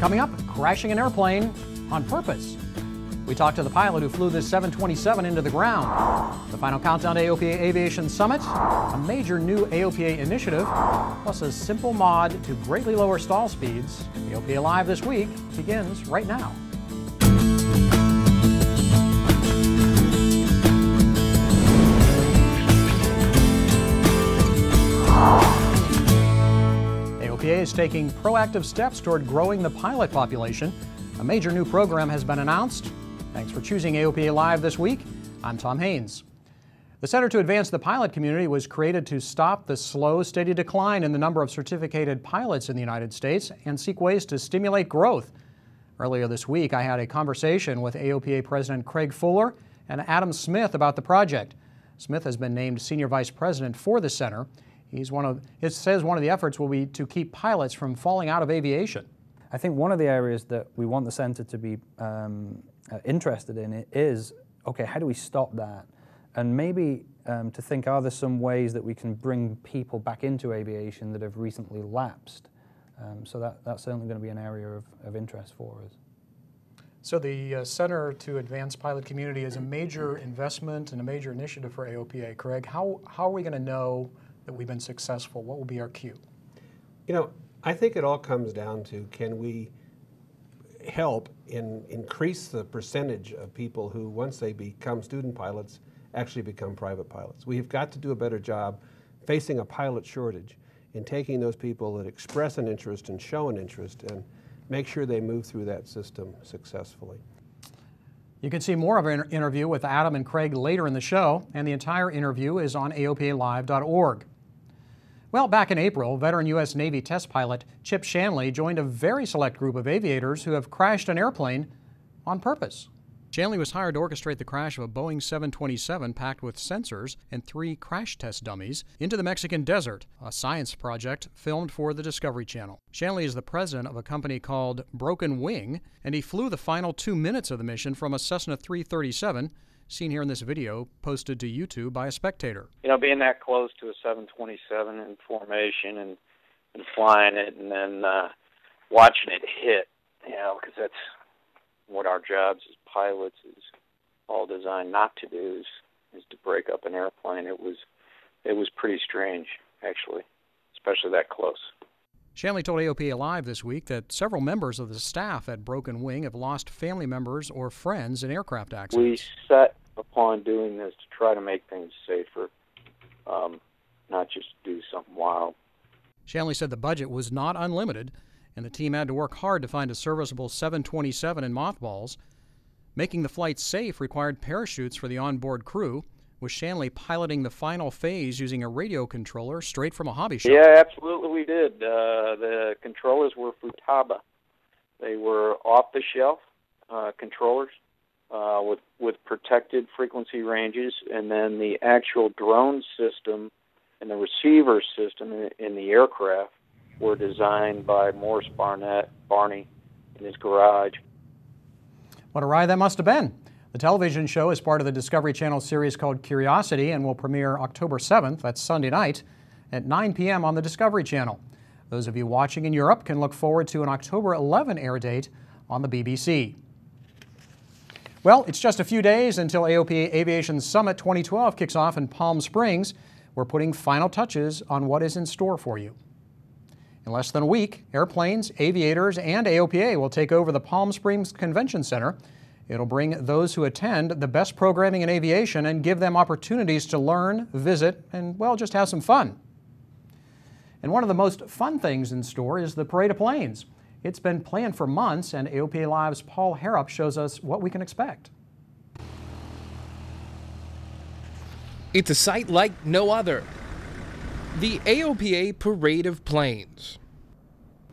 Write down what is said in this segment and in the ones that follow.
Coming up, crashing an airplane on purpose. We talked to the pilot who flew this 727 into the ground. The final countdown to AOPA Aviation Summit, a major new AOPA initiative, plus a simple mod to greatly lower stall speeds. AOPA Live this week begins right now. AOPA is taking proactive steps toward growing the pilot population. A major new program has been announced. Thanks for choosing AOPA Live this week. I'm Tom Haynes. The Center to Advance the Pilot Community was created to stop the slow, steady decline in the number of certificated pilots in the United States and seek ways to stimulate growth. Earlier this week, I had a conversation with AOPA President Craig Fuller and Adam Smith about the project. Smith has been named Senior Vice President for the center. It says one of the efforts will be to keep pilots from falling out of aviation. I think one of the areas that we want the center to be interested in is, okay, how do we stop that? And maybe to think, are there some ways that we can bring people back into aviation that have recently lapsed? So that's certainly going to be an area of interest for us. So the Center to Advance Pilot Community is a major investment and a major initiative for AOPA. Craig, how are we going to know that we've been successful? What will be our cue? You know, I think it all comes down to, can we help increase the percentage of people who, once they become student pilots, actually become private pilots. We've got to do a better job facing a pilot shortage in taking those people that express an interest and show an interest and make sure they move through that system successfully. You can see more of our interview with Adam and Craig later in the show, and the entire interview is on AOPALive.org. Well, back in April, veteran U.S. Navy test pilot Chip Shanley joined a very select group of aviators who have crashed an airplane on purpose. Shanley was hired to orchestrate the crash of a Boeing 727 packed with sensors and 3 crash test dummies into the Mexican desert, a science project filmed for the Discovery Channel. Shanley is the president of a company called Broken Wing, and he flew the final 2 minutes of the mission from a Cessna 337, seen here in this video posted to YouTube by a spectator. You know, being that close to a 727 in formation and flying it and then watching it hit, you know, because that's what our jobs as pilots is all designed not to do, is to break up an airplane. It was pretty strange, actually, especially that close. Shanley told AOPA Live this week that several members of the staff at Broken Wing have lost family members or friends in aircraft accidents. We set upon doing this to try to make things safer, not just do something wild. Shanley said the budget was not unlimited, and the team had to work hard to find a serviceable 727 in mothballs. Making the flight safe required parachutes for the onboard crew, with Shanley piloting the final phase using a radio controller straight from a hobby shop. Yeah, absolutely we did. The controllers were Futaba. They were off-the-shelf controllers with protected frequency ranges, and then the actual drone system and the receiver system in the aircraft were designed by Morris Barney in his garage. What a ride that must have been. The television show is part of the Discovery Channel series called Curiosity and will premiere October 7th, that's Sunday night, at 9 p.m. on the Discovery Channel. Those of you watching in Europe can look forward to an October 11 air date on the BBC. Well, it's just a few days until AOPA Aviation Summit 2012 kicks off in Palm Springs. We're putting final touches on what is in store for you. In less than a week, airplanes, aviators, and AOPA will take over the Palm Springs Convention Center. It'll bring those who attend the best programming in aviation and give them opportunities to learn, visit, and, well, just have some fun. And one of the most fun things in store is the Parade of Planes. It's been planned for months, and AOPA Live's Paul Harrop shows us what we can expect. It's a sight like no other. The AOPA Parade of Planes.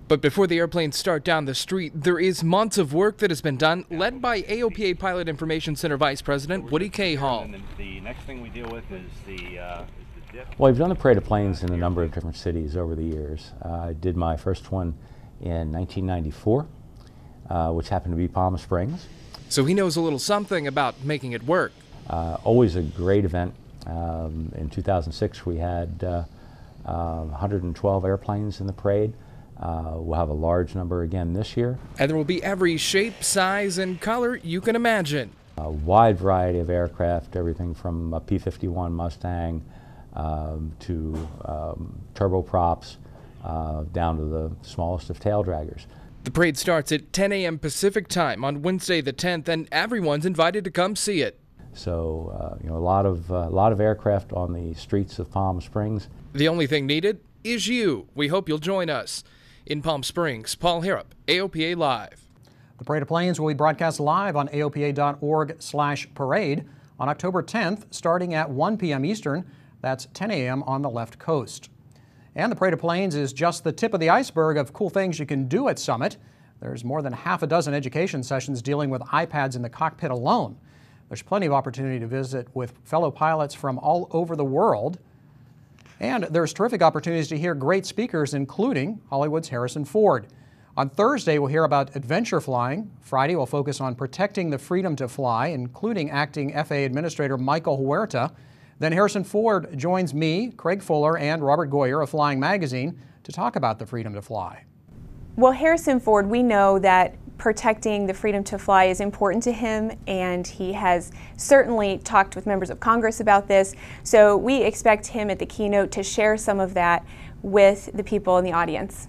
But before the airplanes start down the street, there is months of work that has been done, led by AOPA Pilot Information Center Vice President Woody K. Hall. The next thing we deal with is the dip. Well, we've done the Parade of Planes in a number of different cities over the years. I did my first one in 1994, which happened to be Palm Springs. So he knows a little something about making it work. Always a great event. In 2006, we had 112 airplanes in the parade. We'll have a large number again this year. And there will be every shape, size, and color you can imagine. A wide variety of aircraft, everything from a P-51 Mustang to turboprops, down to the smallest of tail draggers. The parade starts at 10 a.m. Pacific time on Wednesday the 10th, and everyone's invited to come see it. So, a lot of aircraft on the streets of Palm Springs. The only thing needed is you. We hope you'll join us. In Palm Springs, Paul Harrop, AOPA Live. The Parade of Planes will be broadcast live on aopa.org/parade on October 10th, starting at 1 p.m. Eastern. That's 10 a.m. on the left coast. And the Parade of Planes is just the tip of the iceberg of cool things you can do at Summit. There's more than half a dozen education sessions dealing with iPads in the cockpit alone. There's plenty of opportunity to visit with fellow pilots from all over the world. And there's terrific opportunities to hear great speakers, including Hollywood's Harrison Ford. On Thursday, we'll hear about adventure flying. Friday, we'll focus on protecting the freedom to fly, including acting FAA Administrator Michael Huerta. Then Harrison Ford joins me, Craig Fuller, and Robert Goyer of Flying Magazine to talk about the freedom to fly. Well, Harrison Ford, we know that protecting the freedom to fly is important to him, and he has certainly talked with members of Congress about this. So we expect him at the keynote to share some of that with the people in the audience.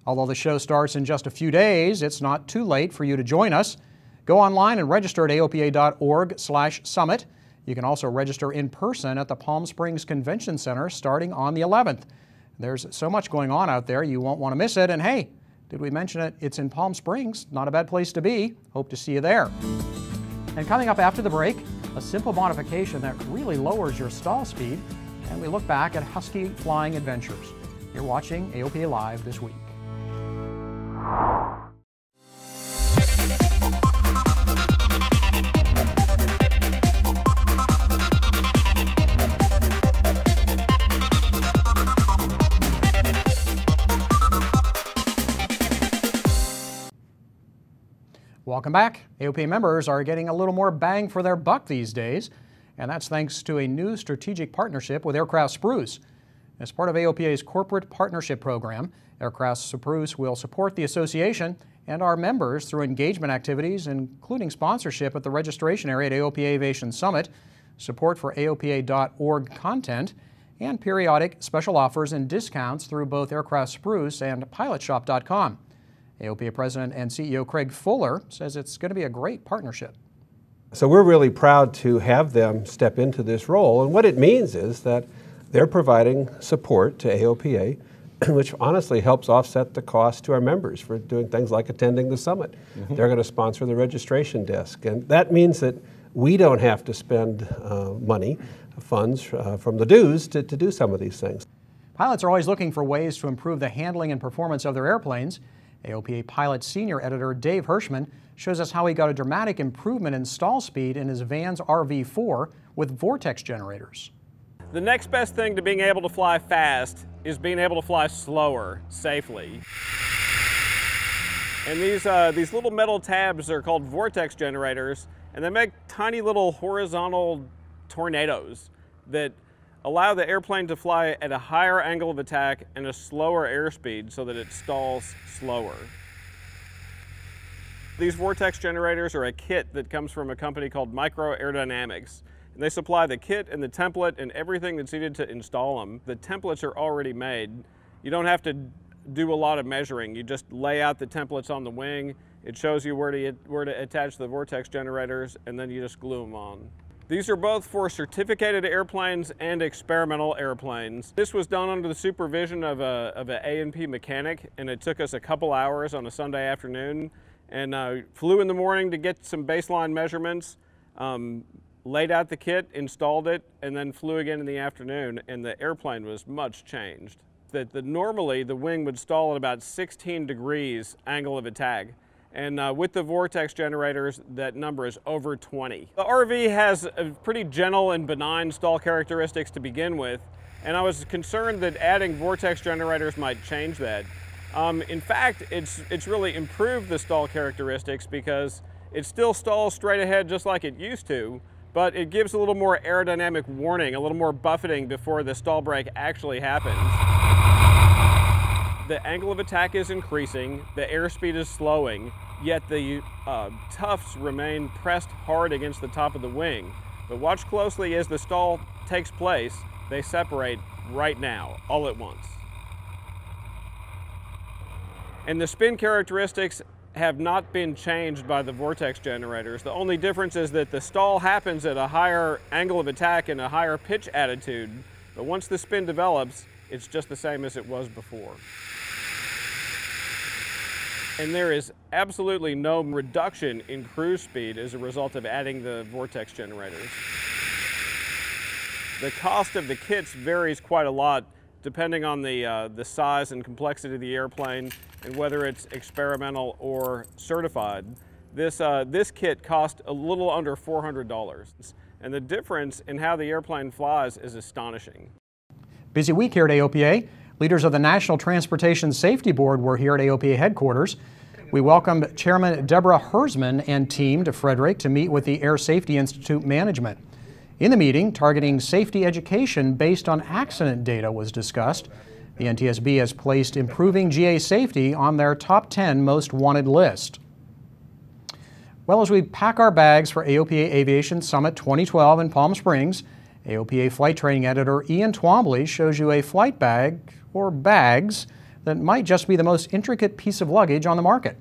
Although the show starts in just a few days, it's not too late for you to join us. Go online and register at aopa.org/summit. You can also register in person at the Palm Springs Convention Center starting on the 11th. There's so much going on out there, you won't want to miss it. And hey, did we mention it? It's in Palm Springs. Not a bad place to be. Hope to see you there. And coming up after the break, a simple modification that really lowers your stall speed. And we look back at Husky flying adventures. You're watching AOPA Live this week. Welcome back. AOPA members are getting a little more bang for their buck these days, and that's thanks to a new strategic partnership with Aircraft Spruce. As part of AOPA's corporate partnership program, Aircraft Spruce will support the association and our members through engagement activities, including sponsorship at the registration area at AOPA Aviation Summit, support for AOPA.org content, and periodic special offers and discounts through both Aircraft Spruce and pilotshop.com. AOPA President and CEO Craig Fuller says it's going to be a great partnership. So we're really proud to have them step into this role, and what it means is that they're providing support to AOPA, which honestly helps offset the cost to our members for doing things like attending the summit. They're going to sponsor the registration desk, and that means that we don't have to spend funds from the dues to do some of these things. Pilots are always looking for ways to improve the handling and performance of their airplanes. AOPA Pilot Senior Editor Dave Hirschman shows us how he got a dramatic improvement in stall speed in his Vans RV4 with vortex generators. The next best thing to being able to fly fast is being able to fly slower, safely. And these little metal tabs are called vortex generators, and they make tiny little horizontal tornadoes that allow the airplane to fly at a higher angle of attack and a slower airspeed so that it stalls slower. These vortex generators are a kit that comes from a company called Micro Aerodynamics. And they supply the kit and the template and everything that's needed to install them. The templates are already made. You don't have to do a lot of measuring. You just lay out the templates on the wing. It shows you where to attach the vortex generators, and then you just glue them on. These are both for certificated airplanes and experimental airplanes. This was done under the supervision of an A&P mechanic, and it took us a couple hours on a Sunday afternoon, and flew in the morning to get some baseline measurements, laid out the kit, installed it, and then flew again in the afternoon, and the airplane was much changed. Normally the wing would stall at about 16 degrees angle of attack. And with the vortex generators, that number is over 20. The RV has a pretty gentle and benign stall characteristics to begin with, and I was concerned that adding vortex generators might change that. In fact, it's really improved the stall characteristics because it still stalls straight ahead just like it used to, but it gives a little more aerodynamic warning, a little more buffeting before the stall break actually happens. the angle of attack is increasing, the airspeed is slowing, yet the tufts remain pressed hard against the top of the wing. But watch closely as the stall takes place. They separate right now, all at once. And the spin characteristics have not been changed by the vortex generators. The only difference is that the stall happens at a higher angle of attack and a higher pitch attitude, but once the spin develops, it's just the same as it was before. And there is absolutely no reduction in cruise speed as a result of adding the vortex generators. The cost of the kits varies quite a lot depending on the size and complexity of the airplane and whether it's experimental or certified. This kit cost a little under $400, and the difference in how the airplane flies is astonishing. Busy week here at AOPA. Leaders of the National Transportation Safety Board were here at AOPA headquarters. We welcomed Chairman Deborah Hersman and team to Frederick to meet with the Air Safety Institute management. In the meeting, targeting safety education based on accident data was discussed. The NTSB has placed improving GA safety on their top 10 most wanted list. Well, as we pack our bags for AOPA Aviation Summit 2012 in Palm Springs, AOPA Flight Training Editor Ian Twombly shows you a flight bag, or bags, that might just be the most intricate piece of luggage on the market.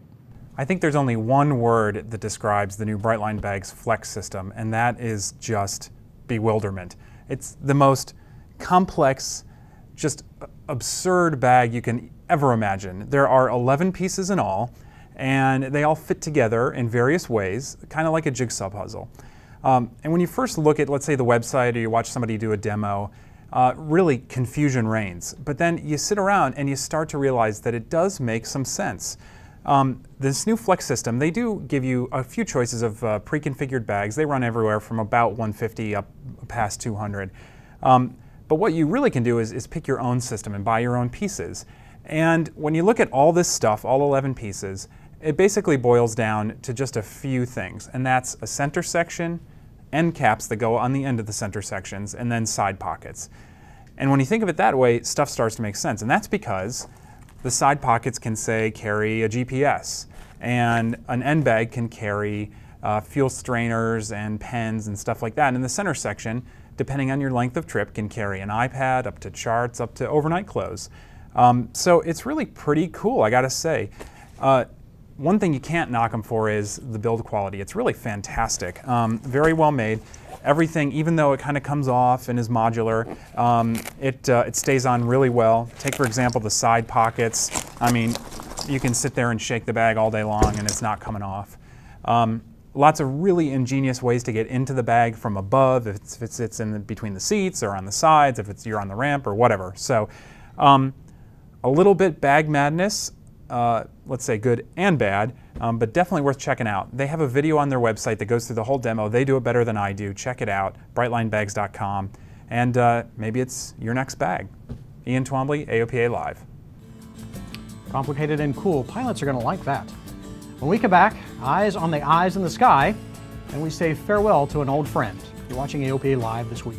I think there's only one word that describes the new Brightline Bags Flex system, and that is just bewilderment. It's the most complex, just absurd bag you can ever imagine. There are 11 pieces in all, and they all fit together in various ways, kind of like a jigsaw puzzle. And when you first look at, let's say, the website, or you watch somebody do a demo, really confusion reigns. But then you sit around and you start to realize that it does make some sense. This new Flex system, they do give you a few choices of pre-configured bags. They run everywhere from about 150 up past 200. But what you really can do is pick your own system and buy your own pieces. And when you look at all this stuff, all 11 pieces, it basically boils down to just a few things. And that's a center section, end caps that go on the end of the center sections, and then side pockets. And when you think of it that way, stuff starts to make sense. And that's because the side pockets can, say, carry a GPS, and an end bag can carry fuel strainers and pens and stuff like that. And in the center section, depending on your length of trip, can carry an iPad, up to charts, up to overnight clothes. So it's really pretty cool, I gotta say. One thing you can't knock them for is the build quality. It's really fantastic, very well made. Everything, even though it kind of comes off and is modular, it stays on really well. Take, for example, the side pockets. I mean, you can sit there and shake the bag all day long and it's not coming off. Lots of really ingenious ways to get into the bag from above, if it sits in between the seats or on the sides, if you're on the ramp or whatever. So a little bit bag madness, let's say good and bad, but definitely worth checking out. They have a video on their website that goes through the whole demo. They do it better than I do. Check it out, brightlinebags.com, and maybe it's your next bag. Ian Twombly, AOPA Live. Complicated and cool. Pilots are going to like that. When we come back, eyes on the eyes in the sky, and we say farewell to an old friend. You're watching AOPA Live this week.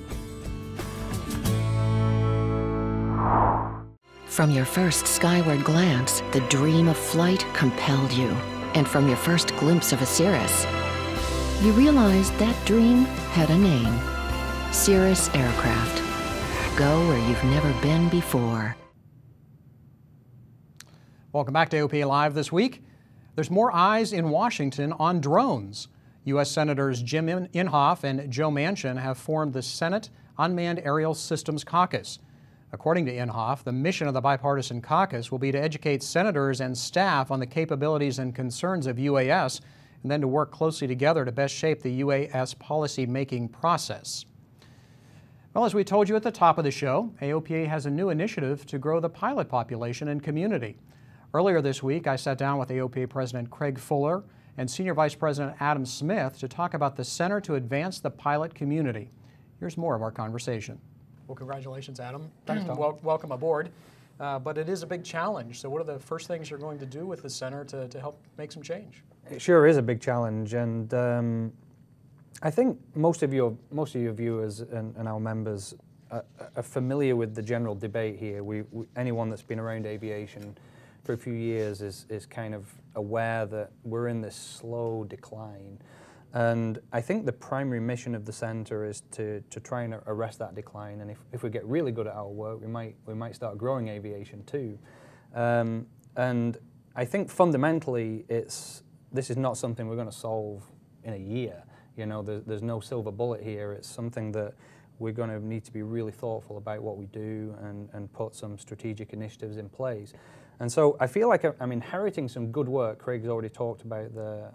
From your first skyward glance, the dream of flight compelled you. And from your first glimpse of a Cirrus, you realized that dream had a name. Cirrus Aircraft. Go where you've never been before. Welcome back to AOPA Live this week. There's more eyes in Washington on drones. U.S. Senators Jim Inhofe and Joe Manchin have formed the Senate Unmanned Aerial Systems Caucus. According to Inhofe, the mission of the bipartisan caucus will be to educate senators and staff on the capabilities and concerns of UAS, and then to work closely together to best shape the UAS policy-making process. Well, as we told you at the top of the show, AOPA has a new initiative to grow the pilot population and community. Earlier this week, I sat down with AOPA President Craig Fuller and Senior Vice President Adam Smith to talk about the Center to Advance the Pilot Community. Here's more of our conversation. Well, congratulations, Adam. Thanks, Tom. Welcome aboard. But it is a big challenge. So what are the first things you're going to do with the center to help make some change? It sure is a big challenge, and I think most of your viewers and our members are familiar with the general debate here. Anyone that's been around aviation for a few years is kind of aware that we're in this slow decline. And I think the primary mission of the center is to try and arrest that decline. And if we get really good at our work, we might start growing aviation too. And I think fundamentally, this is not something we're going to solve in a year. You know, there's no silver bullet here. It's something that we're going to need to be really thoughtful about what we do and put some strategic initiatives in place. And so I feel like I'm inheriting some good work. Craig's already talked about the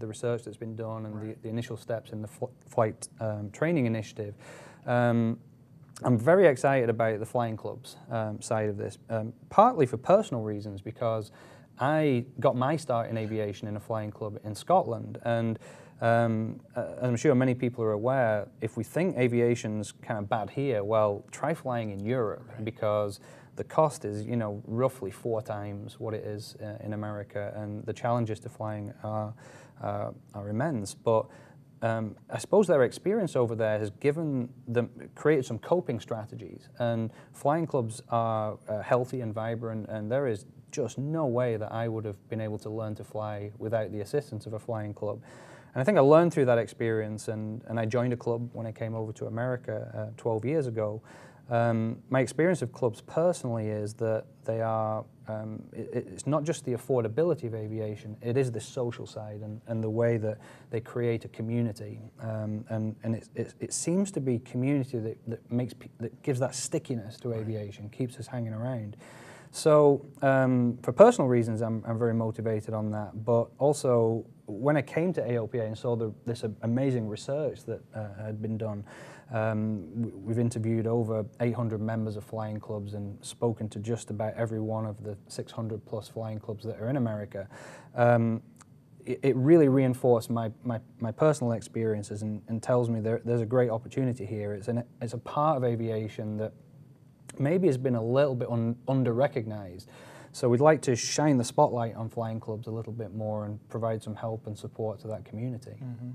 research that's been done and the initial steps in the flight training initiative. I'm very excited about the flying clubs side of this, partly for personal reasons, because I got my start in aviation in a flying club in Scotland. And I'm sure many people are aware, if we think aviation's kind of bad here, well, try flying in Europe, because the cost is, you know, roughly 4 times what it is in America, and the challenges to flying are immense. But I suppose their experience over there has created some coping strategies, and flying clubs are healthy and vibrant, and there is just no way that I would have been able to learn to fly without the assistance of a flying club. And I think I learned through that experience, and I joined a club when I came over to America 12 years ago. My experience of clubs personally is that they are, it's not just the affordability of aviation, it is the social side and the way that they create a community. And it seems to be community that gives that stickiness to aviation, keeps us hanging around. So for personal reasons, I'm very motivated on that, but also when I came to AOPA and saw this amazing research that had been done, we've interviewed over 800 members of flying clubs and spoken to just about every one of the 600 plus flying clubs that are in America. It really reinforced my personal experiences and tells me there's a great opportunity here. It's a part of aviation that maybe has been a little bit under-recognized. So we'd like to shine the spotlight on flying clubs a little bit more and provide some help and support to that community. Mm-hmm.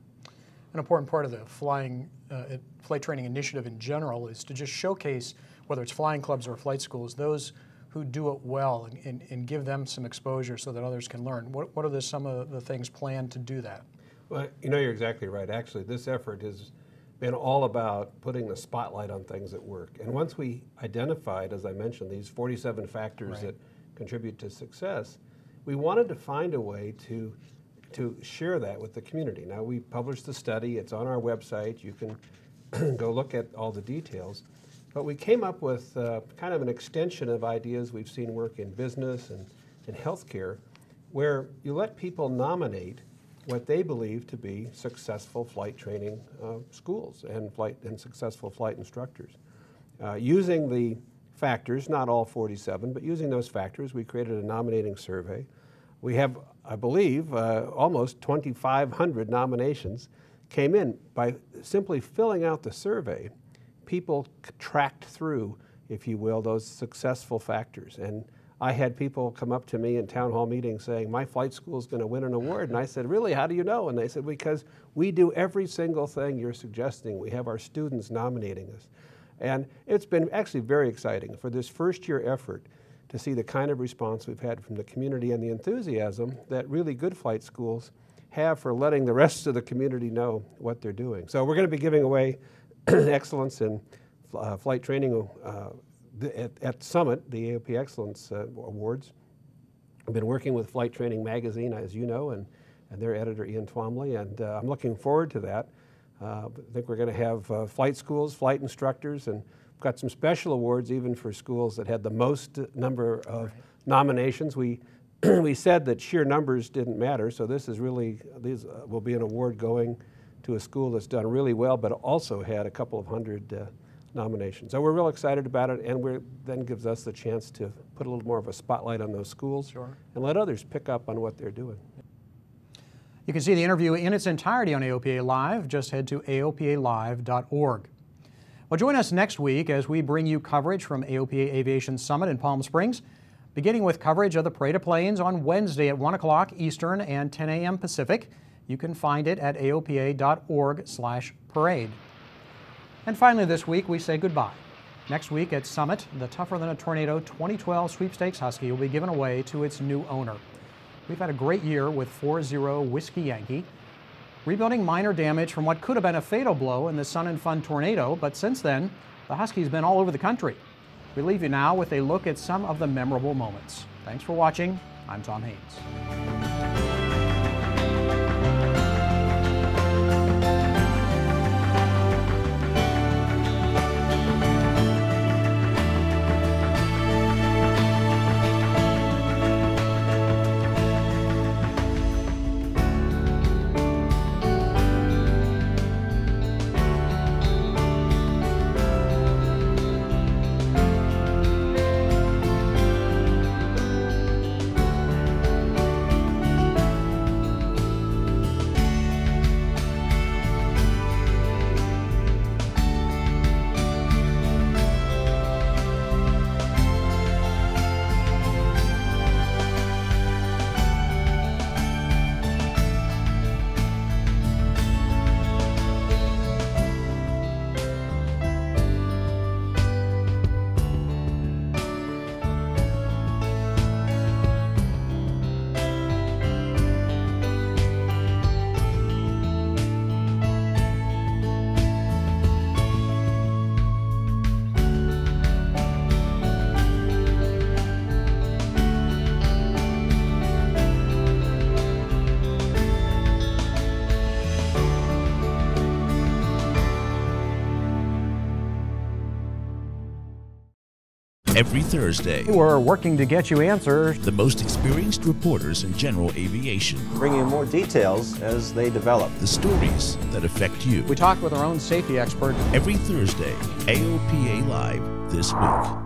An important part of the flight training initiative in general is to just showcase, whether it's flying clubs or flight schools, those who do it well and give them some exposure so that others can learn. What are some of the things planned to do that? Well, you know, you're exactly right. Actually, this effort has been all about putting the spotlight on things that work. And once we identified, as I mentioned, these 47 factors that contribute to success, we wanted to find a way to share that with the community. Now, we published the study. It's on our website. You can go look at all the details. But we came up with kind of an extension of ideas we've seen work in business and in healthcare, where you let people nominate what they believe to be successful flight training schools and successful flight instructors. Using the factors, not all 47, but using those factors, we created a nominating survey. We have, I believe, almost 2,500 nominations came in. By simply filling out the survey, people tracked through, if you will, those successful factors. And I had people come up to me in town hall meetings saying, my flight school is going to win an award. And I said, really, how do you know? And they said, because we do every single thing you're suggesting. We have our students nominating us. And it's been actually very exciting for this first year effort to see the kind of response we've had from the community and the enthusiasm that really good flight schools have for letting the rest of the community know what they're doing. So we're going to be giving away excellence in flight training at Summit, the AOPA Excellence Awards. I've been working with Flight Training Magazine, as you know, and their editor, Ian Twomley, and I'm looking forward to that. I think we're going to have flight schools, flight instructors, and we've got some special awards even for schools that had the most number of nominations. We said that sheer numbers didn't matter, so this is really, these will be an award going to a school that's done really well, but also had a couple of hundred nominations. So we're real excited about it, and then gives us the chance to put a little more of a spotlight on those schools and let others pick up on what they're doing. You can see the interview in its entirety on AOPA Live. Just head to aopalive.org. Well, join us next week as we bring you coverage from AOPA Aviation Summit in Palm Springs, beginning with coverage of the Parade of Planes on Wednesday at 1 o'clock Eastern and 10 a.m. Pacific. You can find it at aopa.org/parade. And finally this week, we say goodbye. Next week at Summit, the Tougher Than a Tornado 2012 Sweepstakes Husky will be given away to its new owner. We've had a great year with 4-0 Whiskey Yankee, rebuilding minor damage from what could have been a fatal blow in the Sun and Fun tornado, but since then, the Husky's been all over the country. We leave you now with a look at some of the memorable moments. Thanks for watching. I'm Tom Haynes. Every Thursday, We're working to get you answers. the most experienced reporters in general aviation. Bring you more details as they develop. The stories that affect you. We talk with our own safety expert. Every Thursday, AOPA Live this week.